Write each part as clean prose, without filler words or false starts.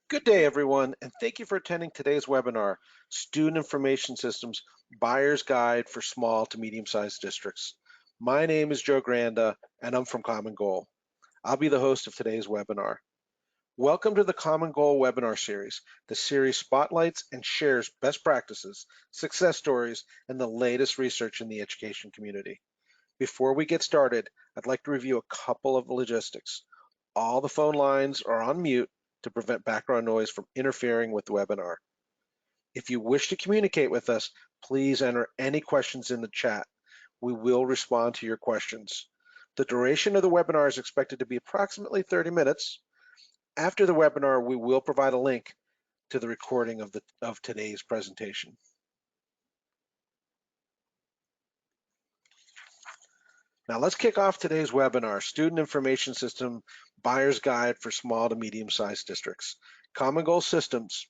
Good day, everyone, and thank you for attending today's webinar, Student Information Systems Buyer's Guide for Small to Medium-Sized Districts. My name is Joe Granda, and I'm from Common Goal. I'll be the host of today's webinar. Welcome to the Common Goal webinar series. The series spotlights and shares best practices, success stories, and the latest research in the education community. Before we get started, I'd like to review a couple of logistics. All the phone lines are on mute to prevent background noise from interfering with the webinar. If you wish to communicate with us, please enter any questions in the chat. We will respond to your questions. The duration of the webinar is expected to be approximately 30 minutes. After the webinar, we will provide a link to the recording of today's presentation. Now let's kick off today's webinar, Student Information System Buyer's Guide for Small to Medium-Sized Districts. Common Goal Systems,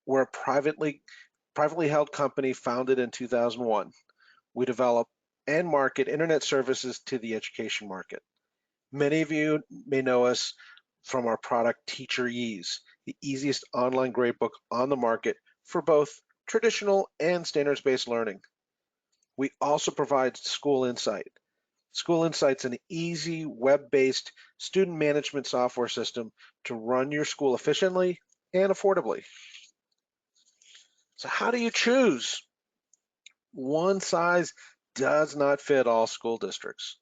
we're a privately held company founded in 2001. We develop and market internet services to the education market. Many of you may know us from our product Teacher Ease, the easiest online gradebook on the market for both traditional and standards-based learning. We also provide School Insight. School Insight's an easy web-based student management software system to run your school efficiently and affordably. So how do you choose? One size does not fit all school districts.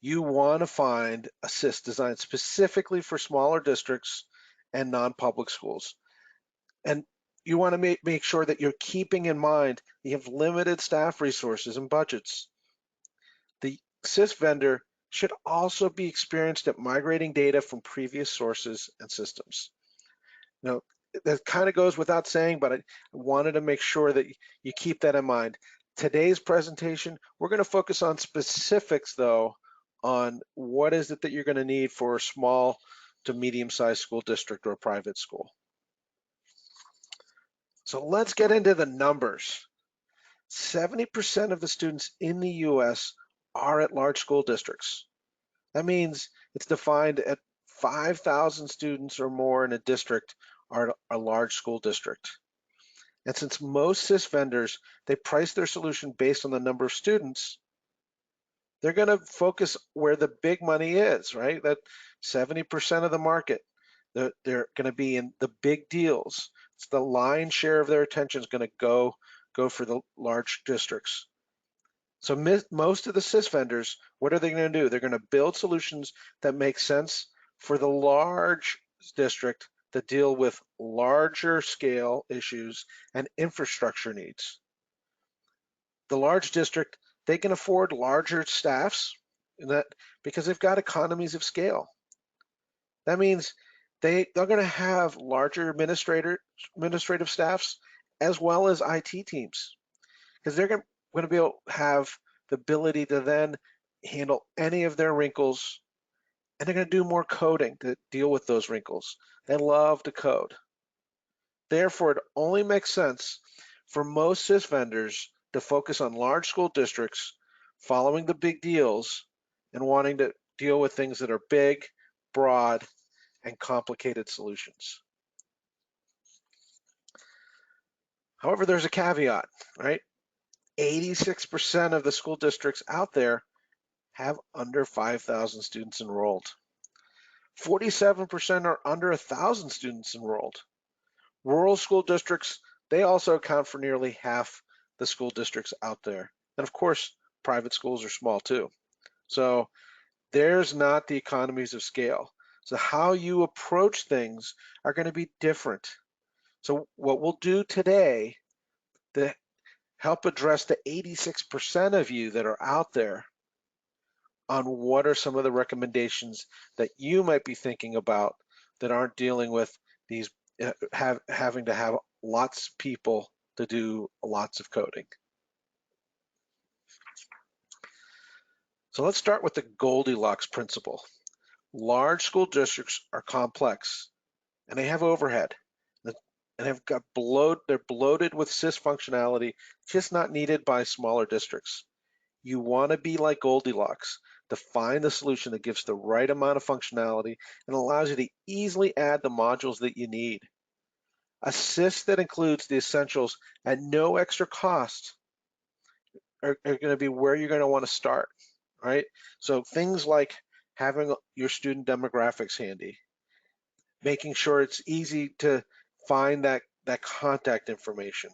You want to find a SIS designed specifically for smaller districts and non-public schools. And you want to make sure that you're keeping in mind you have limited staff resources and budgets. The SIS vendor should also be experienced at migrating data from previous sources and systems. Now, that kind of goes without saying, but I wanted to make sure that you keep that in mind. Today's presentation, we're going to focus on specifics, though, on what is it that you're going to need for a small to medium-sized school district or private school. So let's get into the numbers. 70% of the students in the US are at large school districts. That means it's defined at 5,000 students or more in a district are a large school district. And since most SIS vendors, they price their solution based on the number of students, they're going to focus where the big money is, right? That 70% of the market, they're going to be in the big deals. It's the lion's share of their attention is going to go for the large districts. So most of the SIS vendors, what are they going to do? They're going to build solutions that make sense for the large district that deal with larger scale issues and infrastructure needs. The large district, they can afford larger staffs because they've got economies of scale. That means they're going to have larger administrative staffs as well as IT teams because they're going to be able to have the ability to then handle any of their wrinkles, and they're going to do more coding to deal with those wrinkles. They love to code. Therefore, it only makes sense for most SIS vendors to focus on large school districts, following the big deals, and wanting to deal with things that are big, broad, and complicated solutions. However, there's a caveat, right? 86% of the school districts out there have under 5,000 students enrolled. 47% are under 1,000 students enrolled. Rural school districts, they also account for nearly half the school districts out there. And of course, private schools are small too. So there's not the economies of scale. So how you approach things are going to be different. So what we'll do today to help address the 86% of you that are out there on what are some of the recommendations that you might be thinking about that aren't dealing with these having to have lots of people to do lots of coding. So let's start with the Goldilocks principle. Large school districts are complex and they have overhead and have got they're bloated with SIS functionality just not needed by smaller districts. You want to be like Goldilocks. Define the solution that gives the right amount of functionality and allows you to easily add the modules that you need. A SIS that includes the essentials at no extra cost are going to be where you're going to want to start, right? So things like having your student demographics handy, making sure it's easy to find that contact information,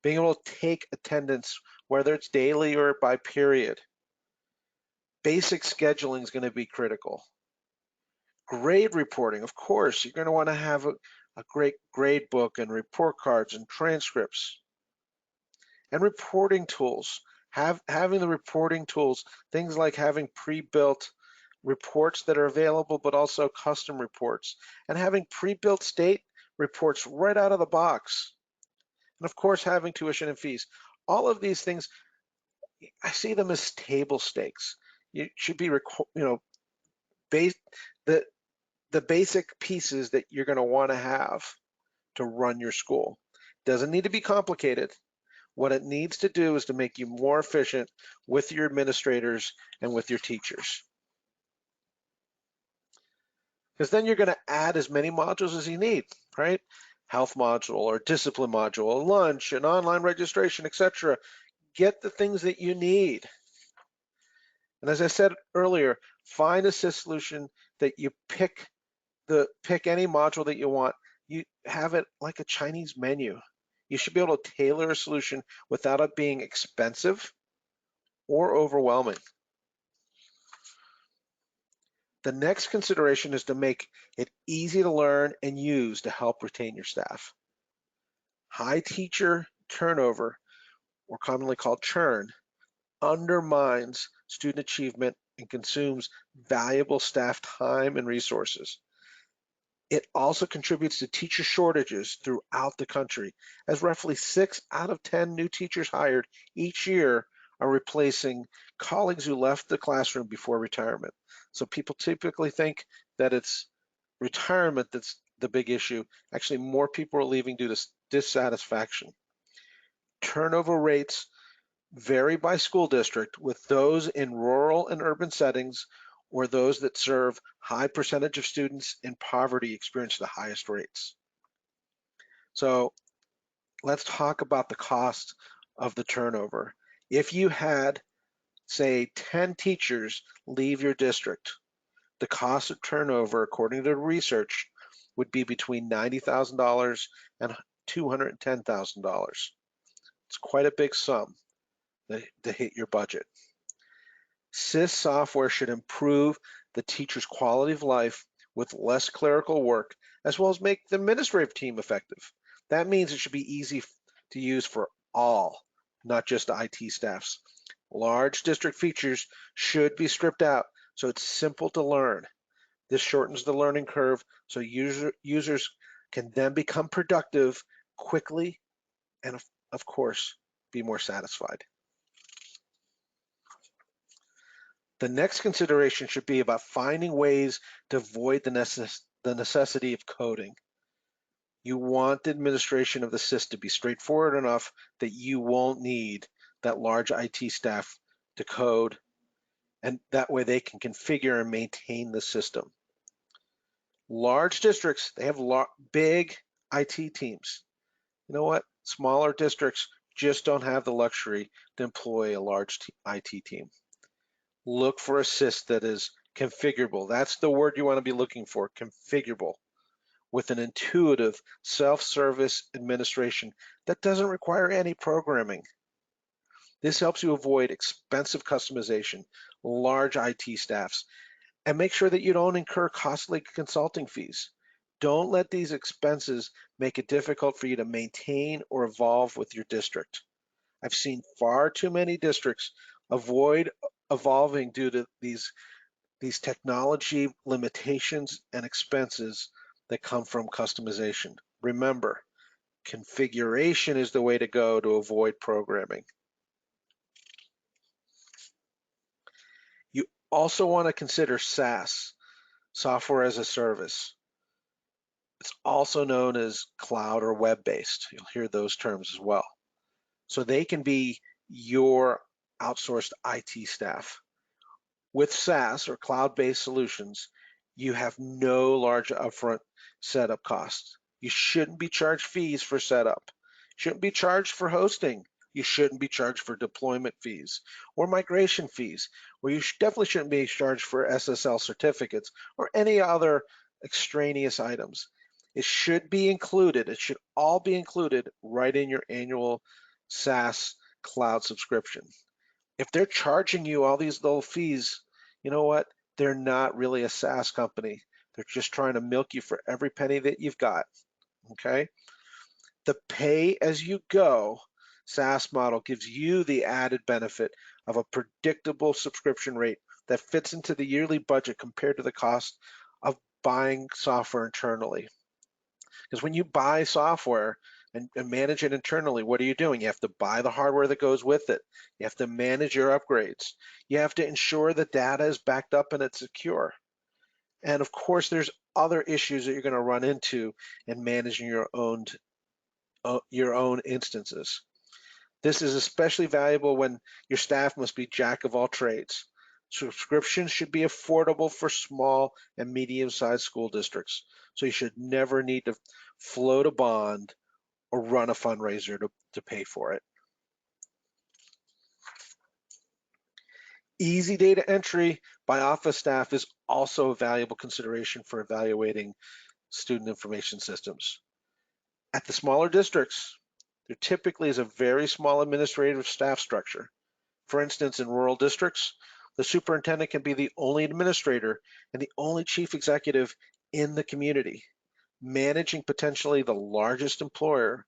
being able to take attendance, whether it's daily or by period. Basic scheduling is going to be critical. Grade reporting, of course, you're going to want to have a great grade book and report cards and transcripts. And reporting tools, having the reporting tools, things like having pre-built reports that are available, but also custom reports, and having pre-built state reports right out of the box. And of course, having tuition and fees. All of these things, I see them as table stakes. You should be, base, the basic pieces that you're going to want to have to run your school. Doesn't need to be complicated. What it needs to do is to make you more efficient with your administrators and with your teachers. Because then you're going to add as many modules as you need, right? Health module or discipline module, lunch and online registration, etc. Get the things that you need. And as I said earlier, find a SIS solution that you pick any module that you want. You have it like a Chinese menu. You should be able to tailor a solution without it being expensive or overwhelming. The next consideration is to make it easy to learn and use to help retain your staff. High teacher turnover, or commonly called churn, undermines student achievement and consumes valuable staff time and resources. It also contributes to teacher shortages throughout the country, as roughly 6 out of 10 new teachers hired each year are replacing colleagues who left the classroom before retirement. So people typically think that it's retirement that's the big issue. Actually, more people are leaving due to dissatisfaction. Turnover rates vary by school district, with those in rural and urban settings or those that serve high percentage of students in poverty experience the highest rates. So let's talk about the cost of the turnover. If you had, say, 10 teachers leave your district, the cost of turnover, according to research, would be between $90,000 and $210,000. It's quite a big sum to hit your budget. SIS software should improve the teacher's quality of life with less clerical work, as well as make the administrative team effective. That means it should be easy to use for all, not just IT staffs. Large district features should be stripped out so it's simple to learn. This shortens the learning curve so users can then become productive quickly and, of course, be more satisfied. The next consideration should be about finding ways to avoid the necessity of coding. You want the administration of the SIS to be straightforward enough that you won't need that large IT staff to code, and that way they can configure and maintain the system. Large districts, they have big IT teams. You know what? Smaller districts just don't have the luxury to employ a large IT team. Look for a SIS that is configurable. That's the word you want to be looking for, configurable, with an intuitive self-service administration that doesn't require any programming. This helps you avoid expensive customization, large IT staffs, and make sure that you don't incur costly consulting fees. Don't let these expenses make it difficult for you to maintain or evolve with your district. I've seen far too many districts avoid evolving due to these technology limitations and expenses that come from customization. Remember, configuration is the way to go to avoid programming. You also want to consider SaaS, software as a service. It's also known as cloud or web-based. You'll hear those terms as well. So they can be your outsourced IT staff, With SaaS or cloud-based solutions, you have no large upfront setup costs. You shouldn't be charged fees for setup. You shouldn't be charged for hosting. You shouldn't be charged for deployment fees or migration fees, or you definitely shouldn't be charged for SSL certificates or any other extraneous items. It should be included. It should all be included right in your annual SaaS cloud subscription. If they're charging you all these little fees, you know what? They're not really a SaaS company. They're just trying to milk you for every penny that you've got, okay? The pay as you go SaaS model gives you the added benefit of a predictable subscription rate that fits into the yearly budget compared to the cost of buying software internally. Because when you buy software and manage it internally, what are you doing? You have to buy the hardware that goes with it. You have to manage your upgrades. You have to ensure the data is backed up and it's secure. And of course, there's other issues that you're going to run into in managing your own instances. This is especially valuable when your staff must be jack of all trades. Subscriptions should be affordable for small and medium-sized school districts, so you should never need to float a bond or run a fundraiser to pay for it. Easy data entry by office staff is also a valuable consideration for evaluating student information systems. At the smaller districts, there typically is a very small administrative staff structure. For instance, in rural districts, the superintendent can be the only administrator and the only chief executive in the community, managing potentially the largest employer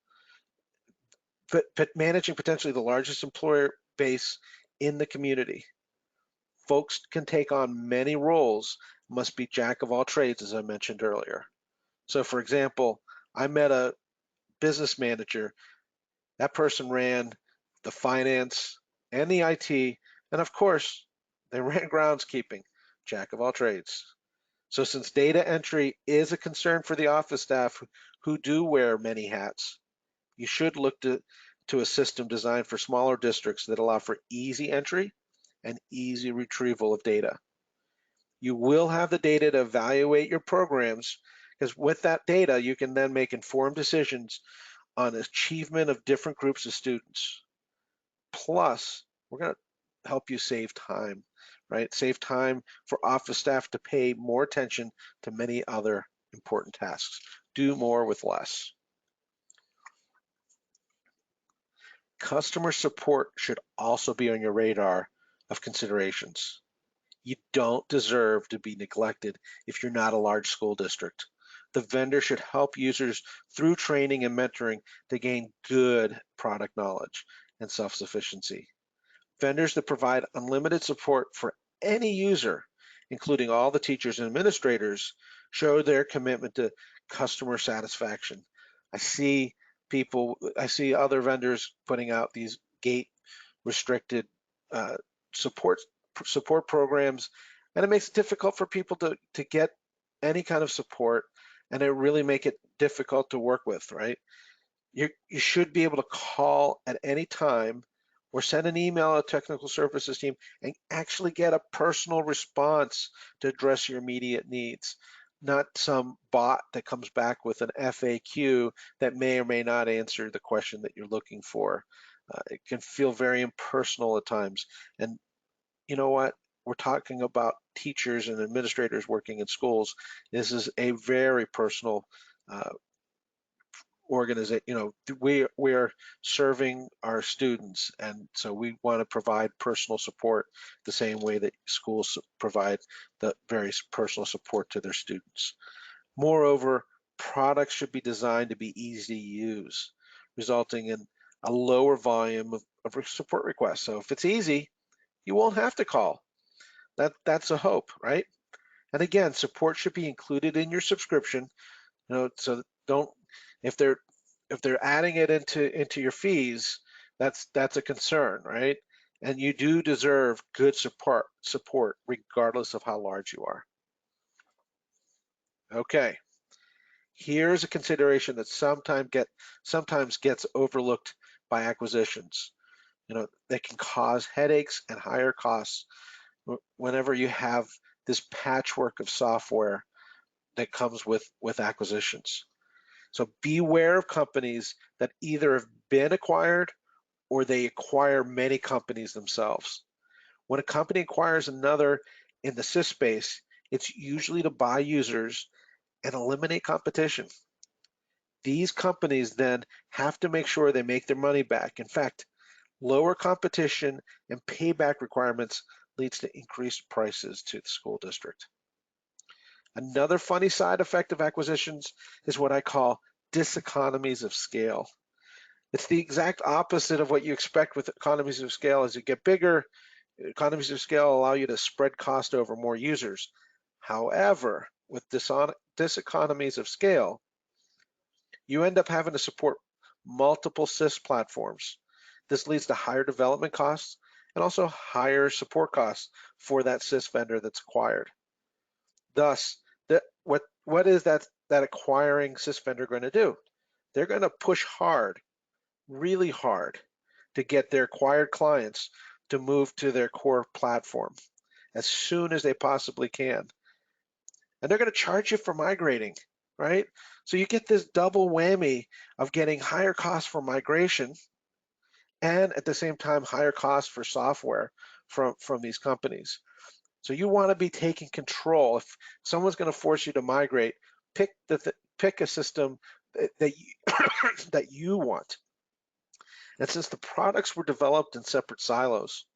base in the community. Folks can take on many roles, must be jack of all trades, as I mentioned earlier. So for example, I met a business manager. That person ran the finance and the IT, and of course, they ran groundskeeping, jack of all trades. So since data entry is a concern for the office staff who do wear many hats, you should look to a system designed for smaller districts that allow for easy entry and easy retrieval of data. You will have the data to evaluate your programs, because with that data, you can then make informed decisions on achievement of different groups of students. Plus, we're going to help you save time, right? Save time for office staff to pay more attention to many other important tasks. Do more with less. Customer support should also be on your radar of considerations. You don't deserve to be neglected if you're not a large school district. The vendor should help users through training and mentoring to gain good product knowledge and self-sufficiency. Vendors that provide unlimited support for any user, including all the teachers and administrators, show their commitment to customer satisfaction. I see other vendors putting out these gate restricted uh, support programs, and it makes it difficult for people to get any kind of support, and it really make it difficult to work with, right? You should be able to call at any time or send an email to a technical services team and actually get a personal response to address your immediate needs, not some bot that comes back with an FAQ that may or may not answer the question that you're looking for. It can feel very impersonal at times. And you know what? We're talking about teachers and administrators working in schools. This is a very personal uh, organization. We're serving our students, and so we want to provide personal support the same way that schools provide the very personal support to their students. Moreover, products should be designed to be easy to use, resulting in a lower volume of support requests. So if it's easy, you won't have to call. That's a hope, right? And again, support should be included in your subscription. So don't if they're adding it into your fees, that's a concern, right? And you do deserve good support regardless of how large you are. Okay, here's a consideration that sometimes gets overlooked by acquisitions. That can cause headaches and higher costs whenever you have this patchwork of software that comes with acquisitions. So beware of companies that either have been acquired or they acquire many companies themselves. When a company acquires another in the SIS space, it's usually to buy users and eliminate competition. These companies then have to make sure they make their money back. In fact, lower competition and payback requirements leads to increased prices to the school district. Another funny side effect of acquisitions is what I call diseconomies of scale. It's the exact opposite of what you expect with economies of scale. As you get bigger, economies of scale allow you to spread cost over more users. However, with diseconomies of scale, you end up having to support multiple SIS platforms. This leads to higher development costs and also higher support costs for that SIS vendor that's acquired. Thus, what is that acquiring SIS vendor going to do? They're going to push hard, really hard, to get their acquired clients to move to their core platform as soon as they possibly can. And they're going to charge you for migrating, right? So you get this double whammy of getting higher costs for migration and at the same time higher costs for software from these companies. So you want to be taking control. If someone's going to force you to migrate, pick a system that you, that you want. And since the products were developed in separate silos,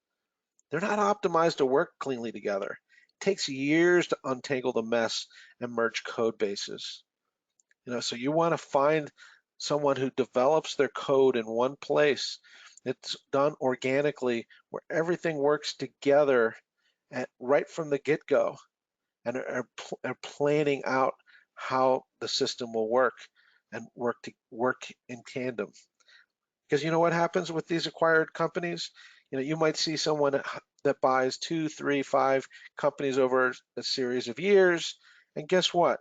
they're not optimized to work cleanly together. It takes years to untangle the mess and merge code bases. So you want to find someone who develops their code in one place. It's done organically, where everything works together right from the get-go, and are planning out how the system will work and work in tandem. Because you know what happens with these acquired companies? You might see someone that buys 2, 3, 5 companies over a series of years, and guess what?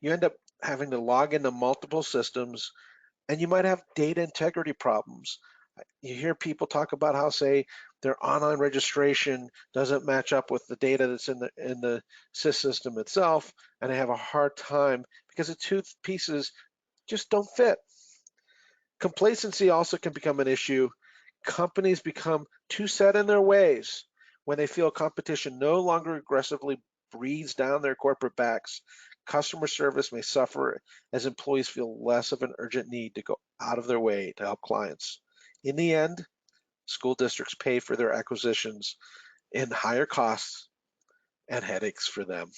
You end up having to log into multiple systems, and you might have data integrity problems. You hear people talk about how, say, their online registration doesn't match up with the data that's in the SIS system itself, and they have a hard time because the two pieces just don't fit. Complacency also can become an issue. Companies become too set in their ways when they feel competition no longer aggressively breathes down their corporate backs. Customer service may suffer as employees feel less of an urgent need to go out of their way to help clients. In the end, school districts pay for their acquisitions in higher costs and headaches for them.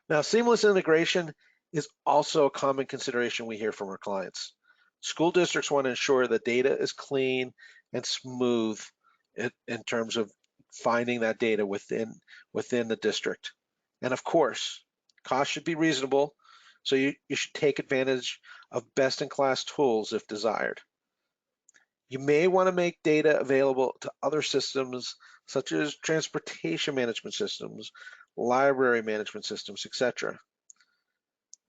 Now, seamless integration is also a common consideration we hear from our clients. School districts want to ensure the data is clean and smooth in terms of finding that data within the district. And of course, cost should be reasonable, so you should take advantage of best-in-class tools if desired. You may want to make data available to other systems such as transportation management systems, library management systems, etc.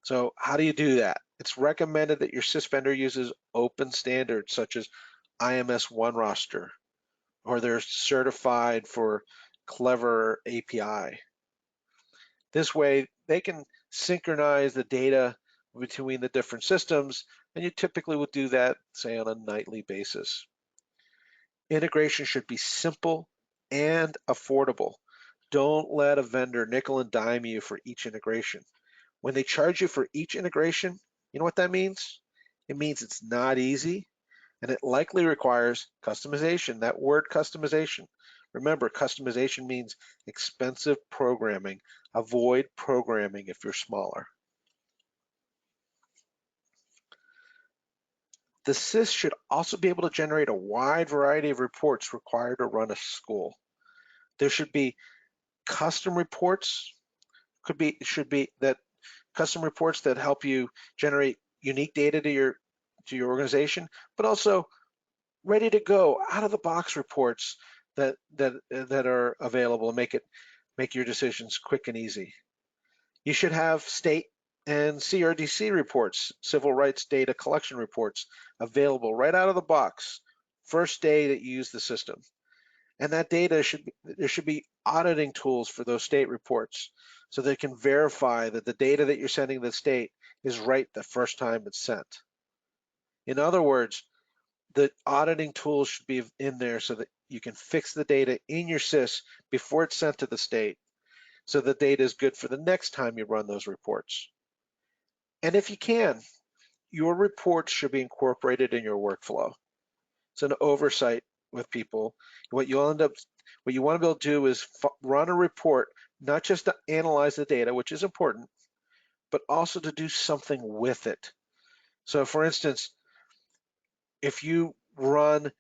So how do you do that? It's recommended that your SIS vendor uses open standards such as IMS OneRoster, or they're certified for Clever API. This way, they can synchronize the data between the different systems, and you typically would do that, say, on a nightly basis. Integration should be simple and affordable. Don't let a vendor nickel and dime you for each integration. When they charge you for each integration, you know what that means? It means it's not easy, and it likely requires customization. That word customization. Remember, customization means expensive programming. Avoid programming if you're smaller. The SIS should also be able to generate a wide variety of reports required to run a school. There should be custom reports, should be that custom reports that help you generate unique data to your organization, but also ready to go out of the box reports that are available and make your decisions quick and easy. You should have state and CRDC reports, civil rights data collection reports, available right out of the box first day that you use the system. And that data there should be auditing tools for those state reports so they can verify that the data that you're sending to the state is right the first time it's sent. In other words, the auditing tools should be in there so that you can fix the data in your SIS before it's sent to the state, so the data is good for the next time you run those reports. And if you can, your reports should be incorporated in your workflow. It's an oversight with people. What you want to be able to do is run a report, not just to analyze the data, which is important, but also to do something with it. So for instance, if you run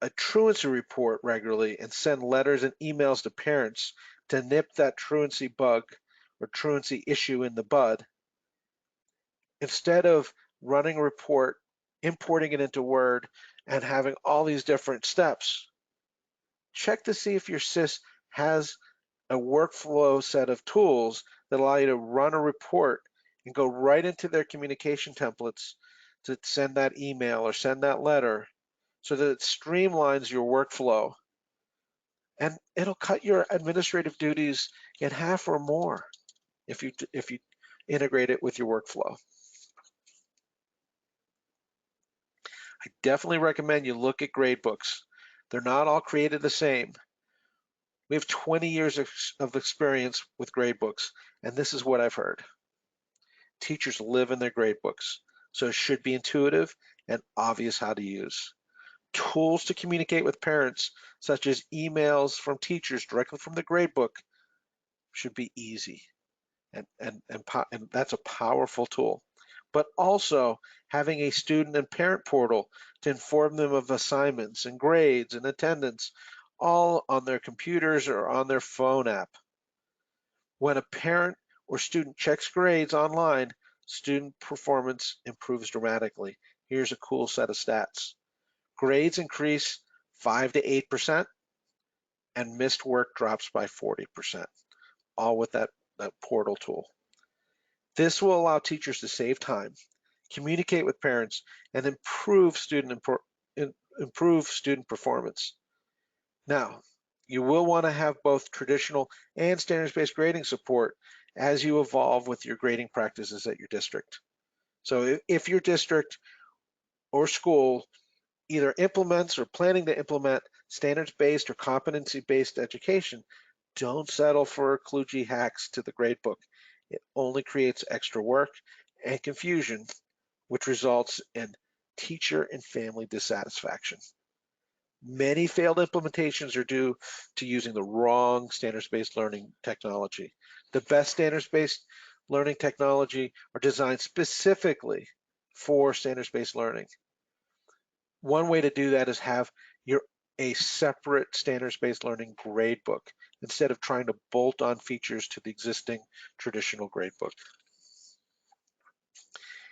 a truancy report regularly and send letters and emails to parents to nip that truancy bug or truancy issue in the bud, instead of running a report, importing it into Word, and having all these different steps, check to see if your SIS has a workflow set of tools that allow you to run a report and go right into their communication templates to send that email or send that letter so that it streamlines your workflow. And it'll cut your administrative duties in half or more if you integrate it with your workflow. I definitely recommend you look at gradebooks. They're not all created the same. We have 20 years of experience with gradebooks, and this is what I've heard. Teachers live in their gradebooks, so it should be intuitive and obvious how to use. Tools to communicate with parents, such as emails from teachers directly from the gradebook, should be easy, and that's a powerful tool. But also having a student and parent portal to inform them of assignments and grades and attendance, all on their computers or on their phone app. When a parent or student checks grades online, student performance improves dramatically. Here's a cool set of stats. Grades increase 5 to 8%, and missed work drops by 40%, all with that portal tool. This will allow teachers to save time, communicate with parents, and improve student performance. Now, you will want to have both traditional and standards-based grading support as you evolve with your grading practices at your district. So if your district or school either implements or planning to implement standards-based or competency-based education, don't settle for kludgy hacks to the gradebook. It only creates extra work and confusion, which results in teacher and family dissatisfaction. Many failed implementations are due to using the wrong standards-based learning technology. The best standards-based learning technology are designed specifically for standards-based learning. One way to do that is have a separate standards-based learning gradebook instead of trying to bolt on features to the existing traditional gradebook.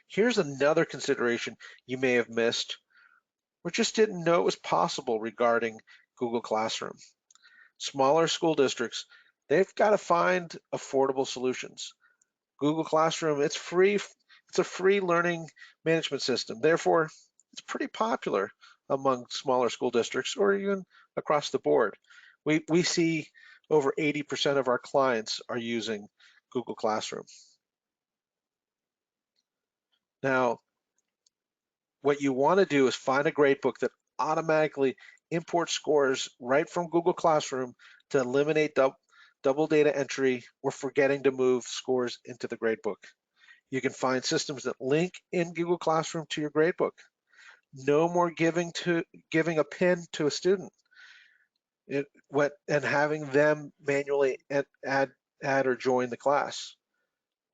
Here's another consideration you may have missed or just didn't know it was possible regarding Google Classroom. Smaller school districts, they've got to find affordable solutions. Google Classroom, it's free. It's a free learning management system. Therefore, it's pretty popular among smaller school districts or even across the board. We see over 80% of our clients are using Google Classroom. Now, what you want to do is find a gradebook that automatically imports scores right from Google Classroom to eliminate double data entry or forgetting to move scores into the gradebook. You can find systems that link in Google Classroom to your gradebook. No more giving a pin to a student and having them manually add or join the class.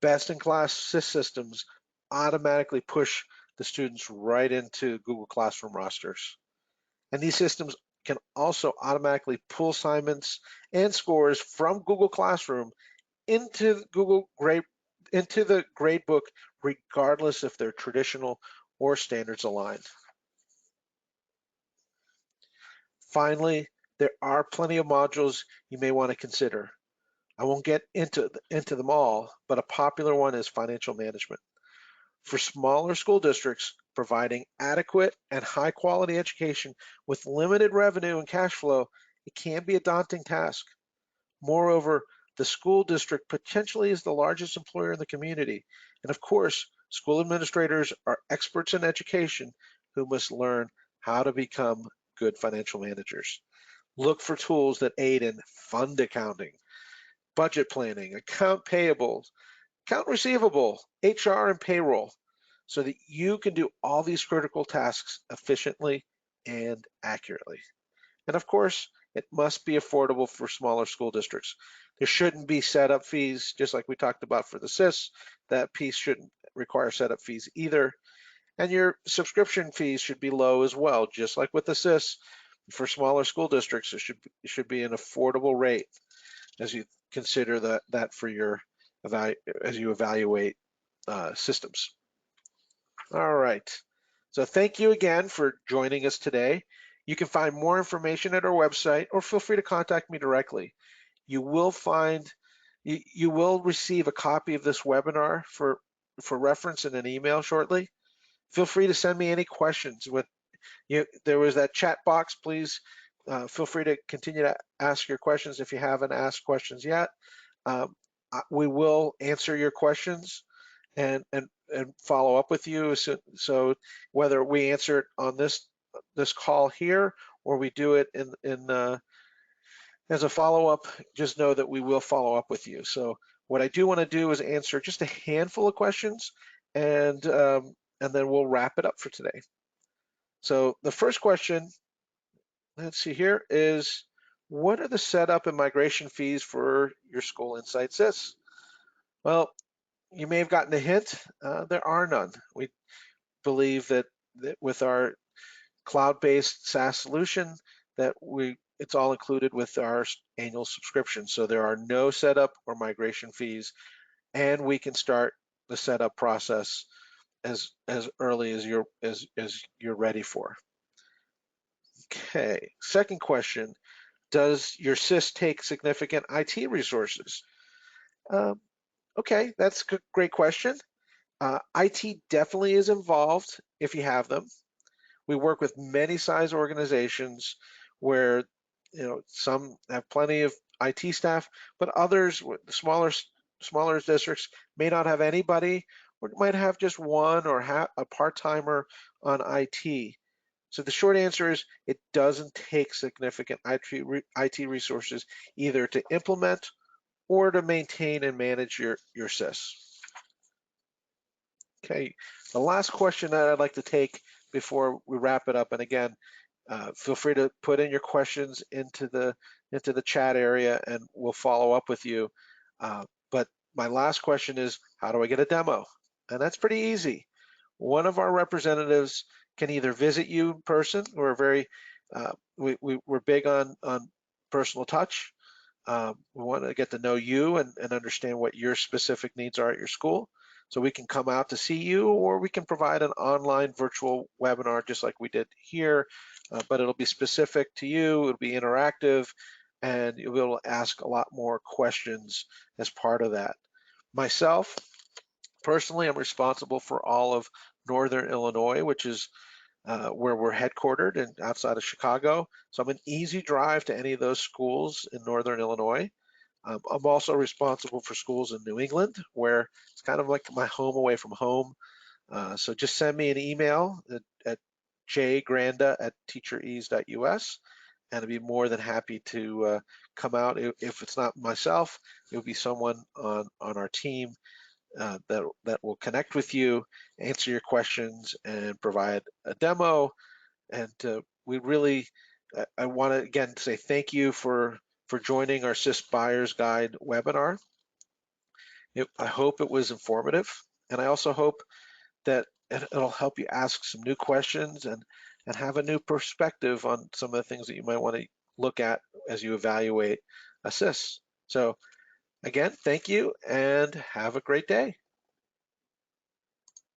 Best-in-class SIS systems automatically push the students right into Google Classroom rosters. And these systems can also automatically pull assignments and scores from Google Classroom into the gradebook, regardless if they're traditional or standards aligned. Finally, there are plenty of modules you may want to consider. I won't get into them all, but a popular one is financial management. For smaller school districts, providing adequate and high quality education with limited revenue and cash flow, it can be a daunting task. Moreover, the school district potentially is the largest employer in the community. And of course, school administrators are experts in education who must learn how to become good financial managers. Look for tools that aid in fund accounting, budget planning, account payables, account receivable, HR, and payroll, so that you can do all these critical tasks efficiently and accurately. And of course, it must be affordable for smaller school districts. There shouldn't be setup fees, just like we talked about for the SIS. That piece shouldn't require setup fees either. And your subscription fees should be low as well, just like with the SIS. For smaller school districts, it should be an affordable rate as you consider that for your as you evaluate systems. All right. So thank you again for joining us today. You can find more information at our website, or feel free to contact me directly. You will receive a copy of this webinar for reference in an email shortly. Feel free to send me any questions. There was that chat box. Please feel free to continue to ask your questions if you haven't asked questions yet. Um, we will answer your questions and follow up with you. So whether we answer it on this call here, or we do it in as a follow up, just know that we will follow up with you. So what I do want to do is answer just a handful of questions, and then we'll wrap it up for today. So the first question, let's see here, is what are the setup and migration fees for your School Insight SIS? Well, you may have gotten a hint. There are none. We believe that with our cloud-based SaaS solution, that it's all included with our annual subscription. So there are no setup or migration fees, and we can start the setup process as early as you're ready for. Okay. Second question: does your SIS take significant IT resources? Okay, that's a great question. IT definitely is involved if you have them. We work with many size organizations where some have plenty of IT staff, but others, smaller districts, may not have anybody, or might have just one or a part-timer on IT. So the short answer is it doesn't take significant IT resources either to implement or to maintain and manage your SIS. Okay, the last question that I'd like to take before we wrap it up, and again, feel free to put in your questions into the chat area, and we'll follow up with you. But my last question is, how do I get a demo? And that's pretty easy. One of our representatives can either visit you in person. We're we're big on personal touch. We want to get to know you and understand what your specific needs are at your school. So we can come out to see you, or we can provide an online virtual webinar just like we did here, but it'll be specific to you, it'll be interactive, and you'll be able to ask a lot more questions as part of that. Myself, personally, I'm responsible for all of Northern Illinois, which is where we're headquartered and outside of Chicago. So I'm an easy drive to any of those schools in Northern Illinois. I'm also responsible for schools in New England, where it's kind of like my home away from home. So just send me an email at jgranda@teacherease.us, and I'd be more than happy to come out. If it's not myself, it will be someone on our team that will connect with you, answer your questions, and provide a demo. And we really, I want to again say thank you for joining our SIS Buyer's Guide webinar. I hope it was informative, and I also hope that it'll help you ask some new questions and have a new perspective on some of the things that you might want to look at as you evaluate a SIS. So again, thank you and have a great day.